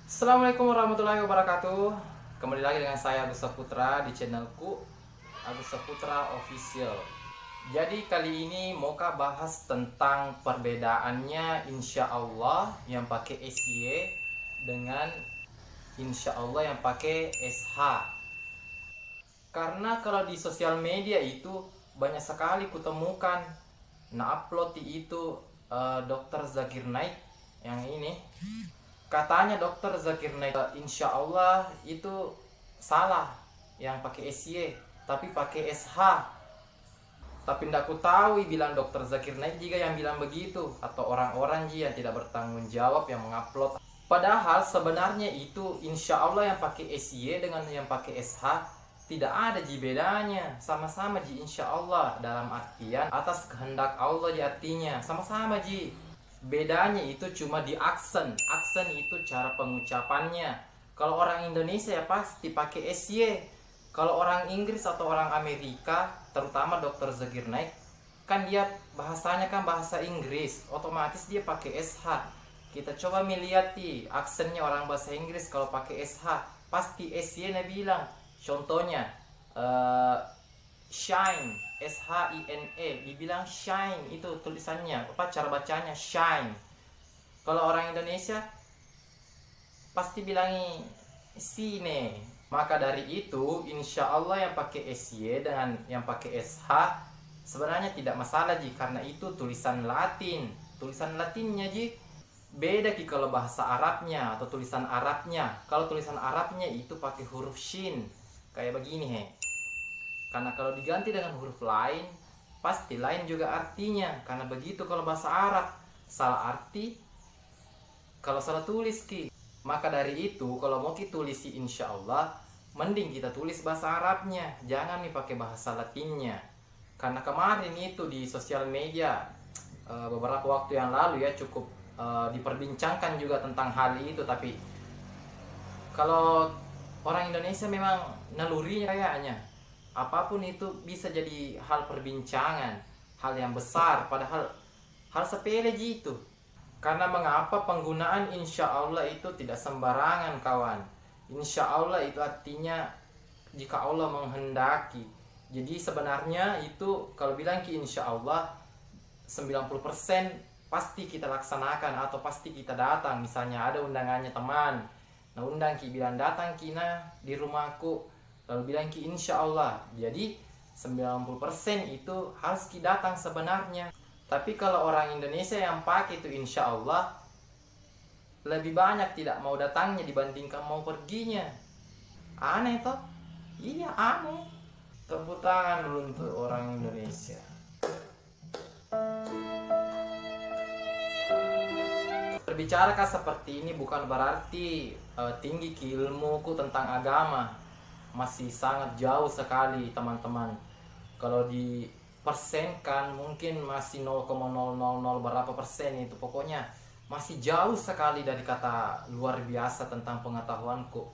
Assalamualaikum warahmatullahi wabarakatuh. Kembali lagi dengan saya Agus Saputra di channelku Agus Saputra Official. Jadi kali ini mau bahas tentang perbedaannya insya Allah yang pakai SY dengan insya Allah yang pakai SH. Karena kalau di sosial media itu banyak sekali kutemukan upload itu Dr. Zakir Naik yang ini. Katanya Dokter Zakir Naik insya Allah itu salah yang pakai SY tapi pakai SH. Tapi tidak ku tahu bilang Dokter Zakir Naik juga yang bilang begitu atau orang-orang yang tidak bertanggung jawab yang mengupload. Padahal sebenarnya itu insya Allah yang pakai SY dengan yang pakai SH tidak ada bedanya, sama-sama insya Allah, dalam artian atas kehendak Allah artinya sama-sama Bedanya itu cuma di aksen. Aksen itu cara pengucapannya. Kalau orang Indonesia ya pasti pakai SY. Kalau orang Inggris atau orang Amerika, terutama Dr. Zakir Naik, kan dia bahasanya kan bahasa Inggris, otomatis dia pakai SH. Kita coba melihat aksennya orang bahasa Inggris kalau pakai SH, pasti SY bilang. Contohnya shine, SHINE, dibilang shine, itu tulisannya cara bacanya shine. Kalau orang Indonesia pasti bilangi sine. Maka dari itu insya Allah yang pakai SY dengan yang pakai SH sebenarnya tidak masalah karena itu tulisan Latin. Tulisan Latinnya beda kalau bahasa Arabnya atau tulisan Arabnya. Kalau tulisan Arabnya itu pakai huruf shin kayak begini Karena kalau diganti dengan huruf lain, pasti lain juga artinya. Karena begitu kalau bahasa Arab, salah arti kalau salah tulis Maka dari itu, kalau mau kita tulis insya Allah, mending kita tulis bahasa Arabnya. Jangan pakai bahasa Latinnya. Karena kemarin itu di sosial media, beberapa waktu yang lalu ya, cukup diperbincangkan juga tentang hal itu. Tapi kalau orang Indonesia memang nalurinya kayaknya apapun itu bisa jadi hal perbincangan, hal yang besar, padahal hal sepele itu. Karena mengapa penggunaan insya Allah itu tidak sembarangan kawan. Insya Allah itu artinya jika Allah menghendaki. Jadi sebenarnya itu kalau bilang insya Allah 90% pasti kita laksanakan atau pasti kita datang. Misalnya ada undangannya teman, nah undang bilang datang di rumahku, lalu bilang insya Allah. Jadi 90% itu harus datang sebenarnya. Tapi kalau orang Indonesia yang pakai itu insya Allah, lebih banyak tidak mau datangnya dibandingkan mau perginya. Aneh toh? Iya aneh. Tepuk tangan dulu untuk orang Indonesia. Berbicara seperti ini bukan berarti tinggi ilmuku tentang agama. Masih sangat jauh sekali teman-teman. Kalau dipersenkan mungkin masih 0,000 berapa persen itu. Pokoknya masih jauh sekali dari kata luar biasa tentang pengetahuanku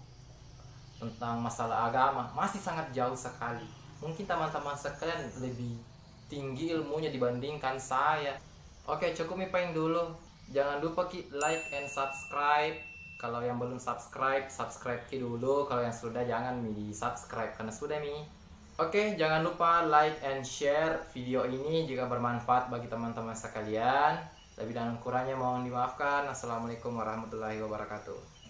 tentang masalah agama. Masih sangat jauh sekali. Mungkin teman-teman sekalian lebih tinggi ilmunya dibandingkan saya. Oke, cukup paling dulu. Jangan lupa like and subscribe. Kalau yang belum subscribe dulu. Kalau yang sudah jangan di subscribe karena sudah Oke, jangan lupa like and share video ini jika bermanfaat bagi teman-teman sekalian. Lebih dan kurangnya mohon dimaafkan. Assalamualaikum warahmatullahi wabarakatuh.